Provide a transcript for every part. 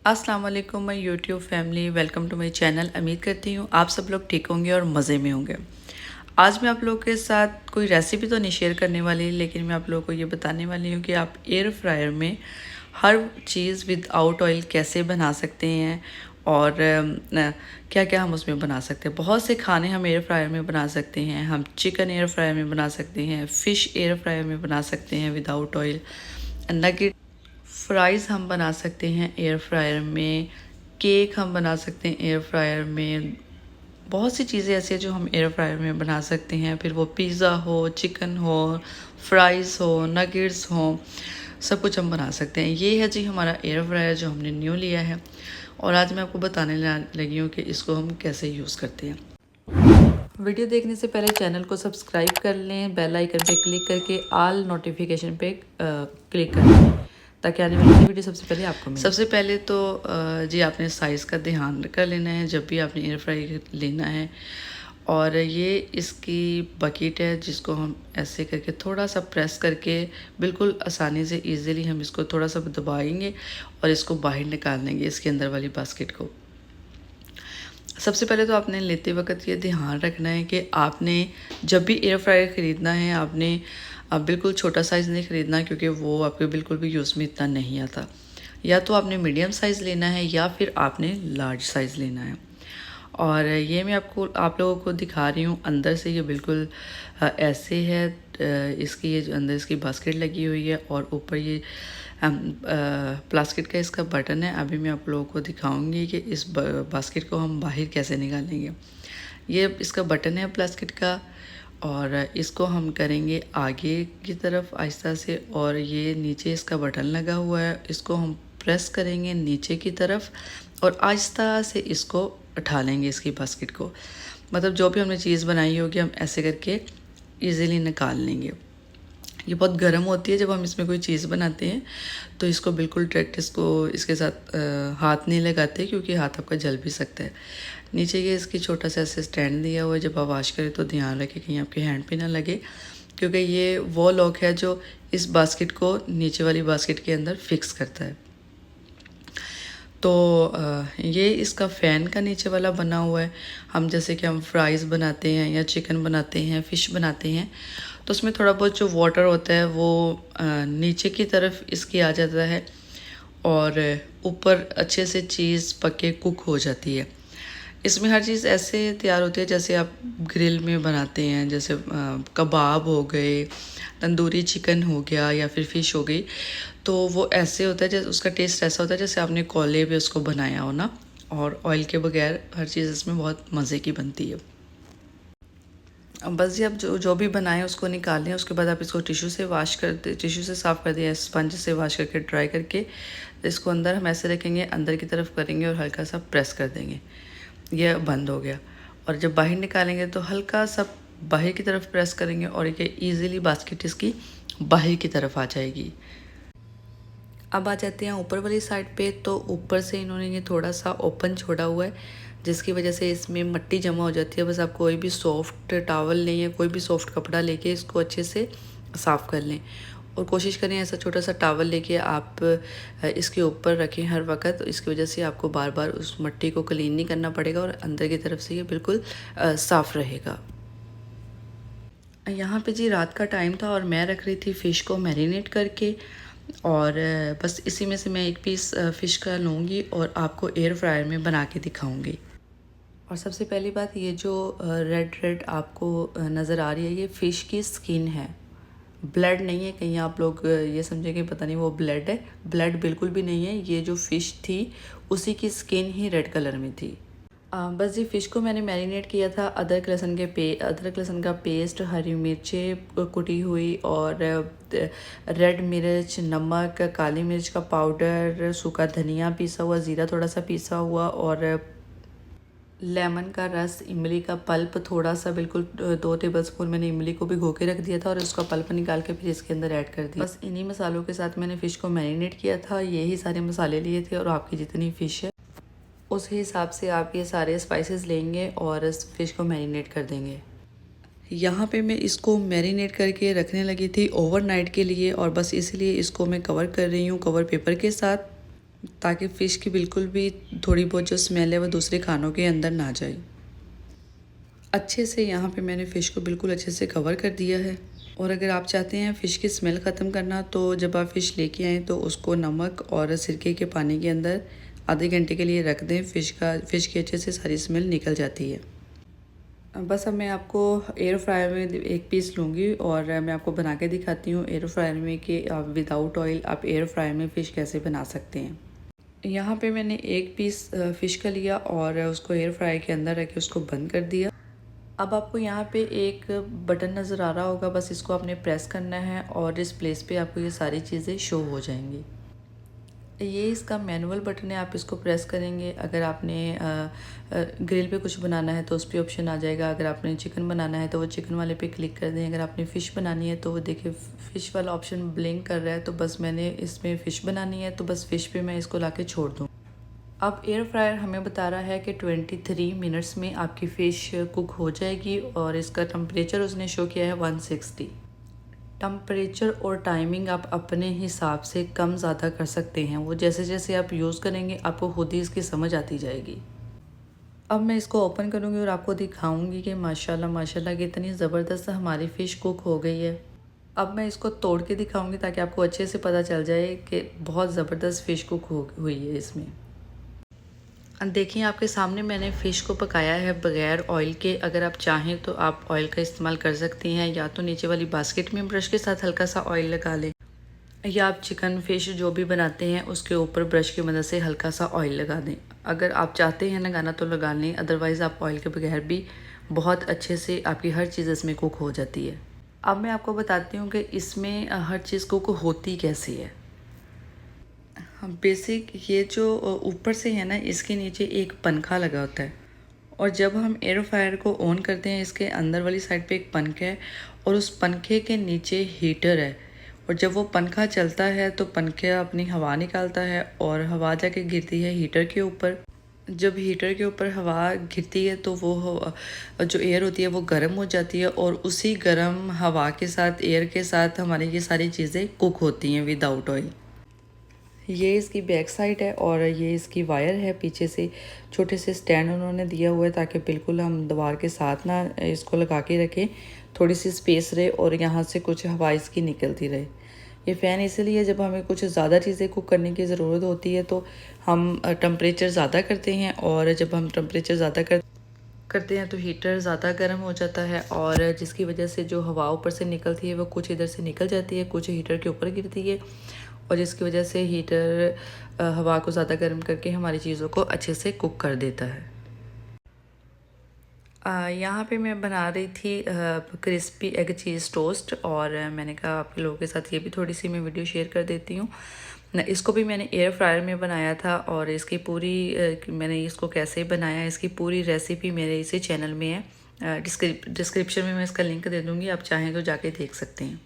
अस्सलाम वालेकुम my YouTube family, welcome to my channel. उम्मीद करती हूँ आप सब लोग ठीक होंगे और मज़े में होंगे। आज मैं आप लोगों के साथ कोई रेसिपी तो नहीं शेयर करने वाली, लेकिन मैं आप लोगों को ये बताने वाली हूँ कि आप एयर फ्रायर में हर चीज़ विदाउट ऑयल कैसे बना सकते हैं और क्या क्या हम उसमें बना सकते हैं। बहुत से खाने हम एयर फ्रायर में बना सकते हैं। हम चिकन एयर फ्रायर में बना सकते हैं, फ़िश एयर फ्रायर में बना सकते हैं विदाउट ऑयल, नगेट फ्राइज़ हम बना सकते हैं एयर फ्रायर में, केक हम बना सकते हैं एयर फ्रायर में। बहुत सी चीज़ें ऐसी हैं जो हम एयर फ्रायर में बना सकते हैं। फिर वो पिज़्ज़ा हो, चिकन हो, फ्राइज़ हो, नगेट्स हो, सब कुछ हम बना सकते हैं। ये है जी हमारा एयर फ्रायर जो हमने न्यू लिया है, और आज मैं आपको बताने लगी हूँ कि इसको हम कैसे यूज़ करते हैं। वीडियो देखने से पहले चैनल को सब्सक्राइब कर लें, बेल आइकन पे क्लिक करके ऑल नोटिफिकेशन पे क्लिक कर लें ताकि आने वाली वीडियो सबसे पहले आपको मिले। सबसे पहले तो जी आपने साइज़ का ध्यान कर लेना है जब भी आपने एयर फ्राई लेना है। और ये इसकी बकेट है जिसको हम ऐसे करके थोड़ा सा प्रेस करके बिल्कुल आसानी से इजीली हम इसको थोड़ा सा दबाएंगे और इसको बाहर निकाल देंगे इसके अंदर वाली बास्केट को। सबसे पहले तो आपने लेते वक्त ये ध्यान रखना है कि आपने जब भी एयर फ्रायर ख़रीदना है आपने बिल्कुल छोटा साइज़ नहीं ख़रीदना, क्योंकि वो आपके बिल्कुल भी यूज़ में इतना नहीं आता। या तो आपने मीडियम साइज़ लेना है या फिर आपने लार्ज साइज़ लेना है। और ये मैं आप लोगों को दिखा रही हूँ अंदर से। ये बिल्कुल ऐसे है। इसकी ये जो अंदर इसकी बास्केट लगी हुई है और ऊपर ये प्लास्टिक का इसका बटन है। अभी मैं आप लोगों को दिखाऊंगी कि इस बास्केट को हम बाहर कैसे निकालेंगे। ये इसका बटन है प्लास्टिक का, और इसको हम करेंगे आगे की तरफ आहिस्ता से, और ये नीचे इसका बटन लगा हुआ है। इसको हम प्रेस करेंगे नीचे की तरफ और आहिस्ता से इसको उठा लेंगे इसकी बास्केट को। मतलब जो भी हमने चीज़ बनाई होगी हम ऐसे करके इजीली निकाल लेंगे। ये बहुत गर्म होती है जब हम इसमें कोई चीज़ बनाते हैं, तो इसको बिल्कुल डायरेक्ट इसके साथ हाथ नहीं लगाते, क्योंकि हाथ आपका जल भी सकता है। नीचे ये इसकी छोटा सा ऐसे स्टैंड दिया हुआ है। जब आप वॉश करें तो ध्यान रखें कहीं आपके हैंड पे ना लगे, क्योंकि ये वो लॉक है जो इस बास्केट को नीचे वाली बास्केट के अंदर फिक्स करता है। तो ये इसका फ़ैन का नीचे वाला बना हुआ है। हम जैसे कि हम फ्राइज़ बनाते हैं या चिकन बनाते हैं, फ़िश बनाते हैं, तो उसमें थोड़ा बहुत जो वाटर होता है वो नीचे की तरफ इसकी आ जाता है और ऊपर अच्छे से चीज़ पक के कुक हो जाती है। इसमें हर चीज़ ऐसे तैयार होती है जैसे आप ग्रिल में बनाते हैं, जैसे कबाब हो गए, तंदूरी चिकन हो गया या फिर फ़िश हो गई। तो वो ऐसे होता है जैसे उसका टेस्ट ऐसा होता है जैसे आपने कोयले पे उसको बनाया हो ना, और ऑयल के बगैर हर चीज़ इसमें बहुत मज़े की बनती है। अब बस जी आप जो भी बनाएं उसको निकाल लें। उसके बाद आप इसको टिश्यू से साफ़ कर दिया, स्पंज से वॉश करके ड्राई करके इसको अंदर हम ऐसे रखेंगे, अंदर की तरफ करेंगे और हल्का सा प्रेस कर देंगे। ये बंद हो गया। और जब बाहर निकालेंगे तो हल्का सा बाहर की तरफ प्रेस करेंगे और ये ईज़िली बास्केट इसकी बाहर की तरफ आ जाएगी। अब आ जाते हैं ऊपर वाली साइड पे। तो ऊपर से इन्होंने ये थोड़ा सा ओपन छोड़ा हुआ है, जिसकी वजह से इसमें मिट्टी जमा हो जाती है। बस आप कोई भी सॉफ्ट टॉवल लें या कोई भी सॉफ्ट कपड़ा लेके इसको अच्छे से साफ़ कर लें, और कोशिश करें ऐसा छोटा सा टॉवल लेके आप इसके ऊपर रखें हर वक्त। तो इसकी वजह से आपको बार बार उस मिट्टी को क्लीन नहीं करना पड़ेगा और अंदर की तरफ से ये बिल्कुल साफ़ रहेगा। यहाँ पे जी रात का टाइम था और मैं रख रही थी फ़िश को मैरिनेट करके, और बस इसी में से मैं एक पीस फ़िश का लूँगी और आपको एयर फ्रायर में बना के दिखाऊँगी। और सबसे पहली बात, ये जो रेड रेड आपको नज़र आ रही है ये फ़िश की स्किन है, ब्लड नहीं है। कहीं आप लोग ये समझेंगे पता नहीं वो ब्लड है, ब्लड बिल्कुल भी नहीं है। ये जो फ़िश थी उसी की स्किन ही रेड कलर में थी। बस ये फ़िश को मैंने मैरिनेट किया था। अदरक लहसुन का पेस्ट, हरी मिर्चें कुटी हुई, और रेड मिर्च, नमक, काली मिर्च का पाउडर, सूखा धनिया पीसा हुआ, ज़ीरा थोड़ा सा पीसा हुआ, और लेमन का रस, इमली का पल्प थोड़ा सा, बिल्कुल 2 टेबलस्पून मैंने इमली को भिगो के रख दिया था और उसका पल्प निकाल के फिर इसके अंदर ऐड कर दिया। बस इन्हीं मसालों के साथ मैंने फ़िश को मैरिनेट किया था। यही सारे मसाले लिए थे, और आपकी जितनी फ़िश है उस हिसाब से आप ये सारे स्पाइसेस लेंगे और इस फ़िश को मैरिनेट कर देंगे। यहाँ पे मैं इसको मैरिनेट करके रखने लगी थी ओवरनाइट के लिए, और बस इसलिए इसको मैं कवर कर रही हूँ कवर पेपर के साथ। ताकि फ़िश की बिल्कुल भी थोड़ी बहुत जो स्मेल है वो दूसरे खानों के अंदर ना जाए। अच्छे से यहाँ पे मैंने फ़िश को बिल्कुल अच्छे से कवर कर दिया है। और अगर आप चाहते हैं फ़िश की स्मेल ख़त्म करना, तो जब आप फ़िश लेके आएँ तो उसको नमक और सिरके के पानी के अंदर आधे घंटे के लिए रख दें। फ़िश की अच्छे से सारी स्मेल निकल जाती है। बस अब मैं आपको एयर फ्रायर में एक पीस लूँगी और मैं आपको बना के दिखाती हूँ एयर फ्रायर में कि विदाउट ऑयल आप एयर फ्रायर में फ़िश कैसे बना सकते हैं। यहाँ पे मैंने एक पीस फ़िश का लिया और उसको एयर फ्रायर के अंदर रख के उसको बंद कर दिया। अब आपको यहाँ पे एक बटन नज़र आ रहा होगा, बस इसको आपने प्रेस करना है और इस प्लेस पे आपको ये सारी चीज़ें शो हो जाएंगी। ये इसका मैनुअल बटन है, आप इसको प्रेस करेंगे। अगर आपने ग्रिल पे कुछ बनाना है तो उस पर ऑप्शन आ जाएगा। अगर आपने चिकन बनाना है तो वो चिकन वाले पे क्लिक कर दें। अगर आपने फ़िश बनानी है तो वो देखिए फ़िश वाला ऑप्शन ब्लिंक कर रहा है, तो बस मैंने इसमें फ़िश बनानी है तो बस फ़िश पे मैं इसको ला के छोड़ दूँ। अब एयर फ्रायर हमें बता रहा है कि 23 मिनट्स में आपकी फ़िश कुक हो जाएगी और इसका टेम्परेचर उसने शो किया है 160। टेम्परेचर और टाइमिंग आप अपने हिसाब से कम ज़्यादा कर सकते हैं। वो जैसे जैसे आप यूज़ करेंगे आपको खुद ही इसकी समझ आती जाएगी। अब मैं इसको ओपन करूँगी और आपको दिखाऊंगी कि माशाल्लाह माशाल्लाह कितनी ज़बरदस्त हमारी फ़िश कुक हो गई है। अब मैं इसको तोड़ के दिखाऊंगी ताकि आपको अच्छे से पता चल जाए कि बहुत ज़बरदस्त फ़िश कुक हो हुई है इसमें। देखिए आपके सामने मैंने फ़िश को पकाया है बग़ैर ऑयल के। अगर आप चाहें तो आप ऑयल का इस्तेमाल कर सकती हैं, या तो नीचे वाली बास्केट में ब्रश के साथ हल्का सा ऑयल लगा लें, या आप चिकन फ़िश जो भी बनाते हैं उसके ऊपर ब्रश की मदद से हल्का सा ऑयल लगा दें। अगर आप चाहते हैं लगाना तो लगा लें, अदरवाइज़ आप ऑयल के बगैर भी बहुत अच्छे से आपकी हर चीज़ इसमें कुक हो जाती है। अब मैं आपको बताती हूँ कि इसमें हर चीज़ कुक होती कैसे है। बेसिक ये जो ऊपर से है ना, इसके नीचे एक पंखा लगा होता है, और जब हम एयर फ्रायर को ऑन करते हैं इसके अंदर वाली साइड पे एक पंखा है और उस पंखे के नीचे हीटर है। और जब वो पंखा चलता है तो पंखा अपनी हवा निकालता है और हवा जाके गिरती है हीटर के ऊपर। जब हीटर के ऊपर हवा गिरती है तो वो जो एयर होती है वो गर्म हो जाती है, और उसी गर्म हवा के साथ एयर के साथ हमारी ये सारी चीज़ें कुक होती हैं विदाउट ऑयल। ये इसकी बैक साइड है और ये इसकी वायर है। पीछे से छोटे से स्टैंड उन्होंने दिया हुआ है ताकि बिल्कुल हम दीवार के साथ ना इसको लगा के रखें, थोड़ी सी स्पेस रहे और यहाँ से कुछ हवा इसकी निकलती रहे। ये फ़ैन इसलिए जब हमें कुछ ज़्यादा चीज़ें कुक करने की ज़रूरत होती है तो हम टेम्परेचर ज़्यादा करते हैं, और जब हम टेम्परेचर ज़्यादा करते हैं तो हीटर ज़्यादा गर्म हो जाता है, और जिसकी वजह से जो हवा ऊपर से निकलती है वो कुछ इधर से निकल जाती है, कुछ हीटर के ऊपर गिरती है, और जिसकी वजह से हीटर हवा को ज़्यादा गर्म करके हमारी चीज़ों को अच्छे से कुक कर देता है। यहाँ पे मैं बना रही थी क्रिस्पी एग चीज़ टोस्ट, और मैंने कहा आप लोगों के साथ ये भी थोड़ी सी मैं वीडियो शेयर कर देती हूँ। इसको भी मैंने एयर फ्रायर में बनाया था, और इसकी पूरी मैंने इसको कैसे बनाया इसकी पूरी रेसिपी मेरे इसी चैनल में है। डिस्क्रिप्शन में मैं इसका लिंक दे दूँगी, आप चाहें तो जाके देख सकते हैं।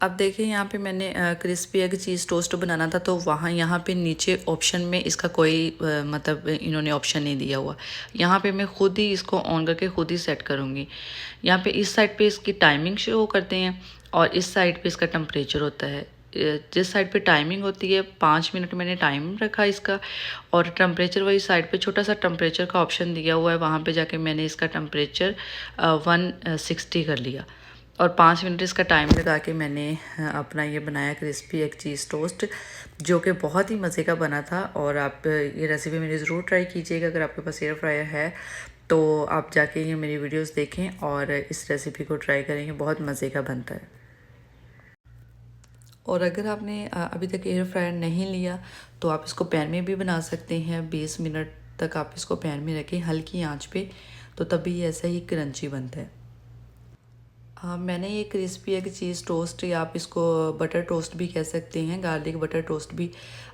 अब देखिए यहाँ पे मैंने क्रिस्पी एग चीज़ टोस्ट बनाना था, तो वहाँ यहाँ पे नीचे ऑप्शन में इसका कोई मतलब इन्होंने ऑप्शन नहीं दिया हुआ। यहाँ पे मैं खुद ही इसको ऑन करके खुद ही सेट करूँगी। यहाँ पे इस साइड पे इसकी टाइमिंग शो करते हैं और इस साइड पे इसका टेम्परेचर होता है। जिस साइड पे टाइमिंग होती है 5 मिनट मैंने टाइम रखा इसका, और टेम्परेचर वाली साइड पे छोटा सा टेम्परेचर का ऑप्शन दिया हुआ है, वहाँ पे जाके मैंने इसका टेम्परेचर 160 कर लिया, और 5 मिनट इसका टाइम लगा के मैंने अपना ये बनाया क्रिस्पी एग चीज़ टोस्ट, जो कि बहुत ही मज़े का बना था। और आप ये रेसिपी मेरी ज़रूर ट्राई कीजिएगा। अगर आपके पास एयर फ्रायर है तो आप जाके ये मेरी वीडियोस देखें और इस रेसिपी को ट्राई करेंगे, बहुत मज़े का बनता है। और अगर आपने अभी तक एयर फ्रायर नहीं लिया तो आप इसको पैन में भी बना सकते हैं। 20 मिनट तक आप इसको पैन में रखें हल्की आंच पे, तो तभी ऐसा ही क्रंची बनता है। हाँ, मैंने ये क्रिस्पी एग चीज़ टोस्ट, या आप इसको बटर टोस्ट भी कह सकते हैं, गार्लिक बटर टोस्ट भी,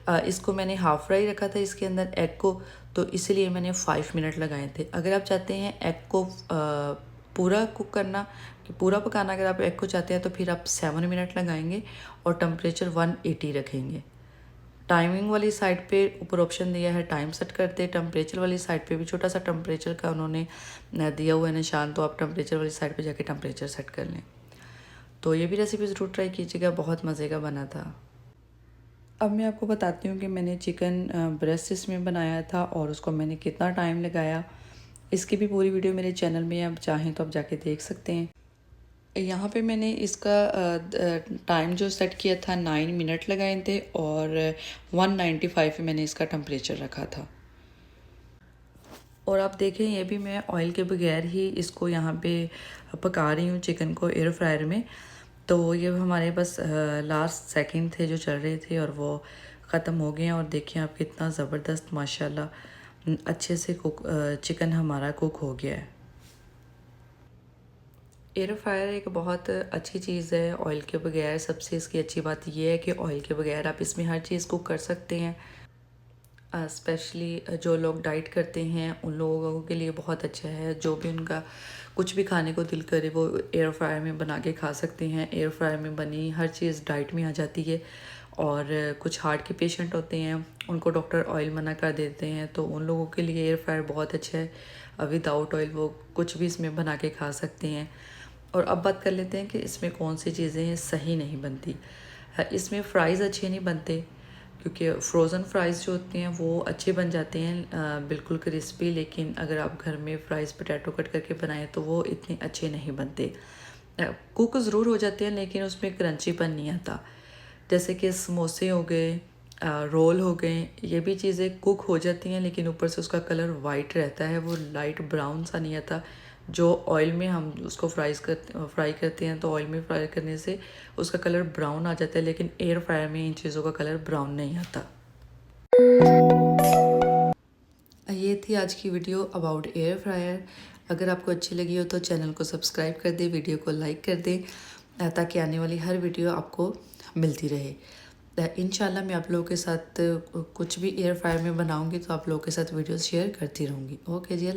इसको मैंने हाफ़ फ्राई रखा था इसके अंदर एग को, तो इसलिए मैंने 5 मिनट लगाए थे। अगर आप चाहते हैं एग को पूरा कुक करना, कि पूरा पकाना, अगर आप एग को चाहते हैं तो फिर आप 7 मिनट लगाएंगे और टेम्परेचर 180 रखेंगे। टाइमिंग वाली साइड पे ऊपर ऑप्शन दिया है टाइम सेट करते, टेम्परेचर वाली साइड पे भी छोटा सा टेम्परेचर का उन्होंने दिया हुआ है निशान, तो आप टेम्परेचर वाली साइड पे जाके टेम्परेचर सेट कर लें। तो ये भी रेसिपी ज़रूर ट्राई कीजिएगा, बहुत मज़े का बना था। अब मैं आपको बताती हूँ कि मैंने चिकन ब्रेस्ट इसमें बनाया था और उसको मैंने कितना टाइम लगाया। इसकी भी पूरी वीडियो मेरे चैनल में आप चाहें तो आप जाके देख सकते हैं। यहाँ पे मैंने इसका टाइम जो सेट किया था 9 मिनट लगाए थे और 195 पे मैंने इसका टेम्परेचर रखा था। और आप देखें ये भी मैं ऑयल के बगैर ही इसको यहाँ पे पका रही हूँ चिकन को एयर फ्रायर में। तो ये हमारे बस लास्ट सेकंड थे जो चल रहे थे और वो ख़त्म हो गए हैं। और देखिए आप कितना ज़बरदस्त माशाल्लाह अच्छे से चिकन हमारा कुक हो गया है। एयर फ्रायर एक बहुत अच्छी चीज़ है ऑयल के बगैर। सबसे इसकी अच्छी बात यह है कि ऑयल के बगैर आप इसमें हर चीज़ कुक कर सकते हैं। स्पेशली जो लोग डाइट करते हैं उन लोगों के लिए बहुत अच्छा है। जो भी उनका कुछ भी खाने को दिल करे वो एयर फ्रायर में बना के खा सकते हैं। एयर फ्रायर में बनी हर चीज़ डाइट में आ जाती है। और कुछ हार्ट के पेशेंट होते हैं उनको डॉक्टर ऑयल मना कर देते हैं, तो उन लोगों के लिए एयर फ्रायर बहुत अच्छा है। विदाउट ऑयल वो कुछ भी इसमें बना के खा सकते हैं। और अब बात कर लेते हैं कि इसमें कौन सी चीज़ें सही नहीं बनती। इसमें फ़्राइज़ अच्छे नहीं बनते क्योंकि फ्रोज़न फ्राइज़ जो होते हैं वो अच्छे बन जाते हैं बिल्कुल क्रिस्पी। लेकिन अगर आप घर में फ़्राइज़ पोटैटो कट करके बनाएं तो वो इतने अच्छे नहीं बनते। कुक ज़रूर हो जाते हैं लेकिन उसमें क्रंचीपन नहीं आता। जैसे कि समोसे हो गए, रोल हो गए, ये भी चीज़ें कुक हो जाती हैं लेकिन ऊपर से उसका कलर वाइट रहता है, वो लाइट ब्राउन सा नहीं आता। जो ऑयल में हम उसको फ्राई करते हैं तो ऑयल में फ्राई करने से उसका कलर ब्राउन आ जाता है, लेकिन एयर फ्रायर में इन चीज़ों का कलर ब्राउन नहीं आता। ये थी आज की वीडियो अबाउट एयर फ्रायर। अगर आपको अच्छी लगी हो तो चैनल को सब्सक्राइब कर दें, वीडियो को लाइक कर दें ताकि आने वाली हर वीडियो आपको मिलती रहे। इंशाल्लाह मैं आप लोगों के साथ कुछ भी एयर फ्रायर में बनाऊंगी तो आप लोगों के साथ वीडियोस शेयर करती रहूँगी। ओके जी।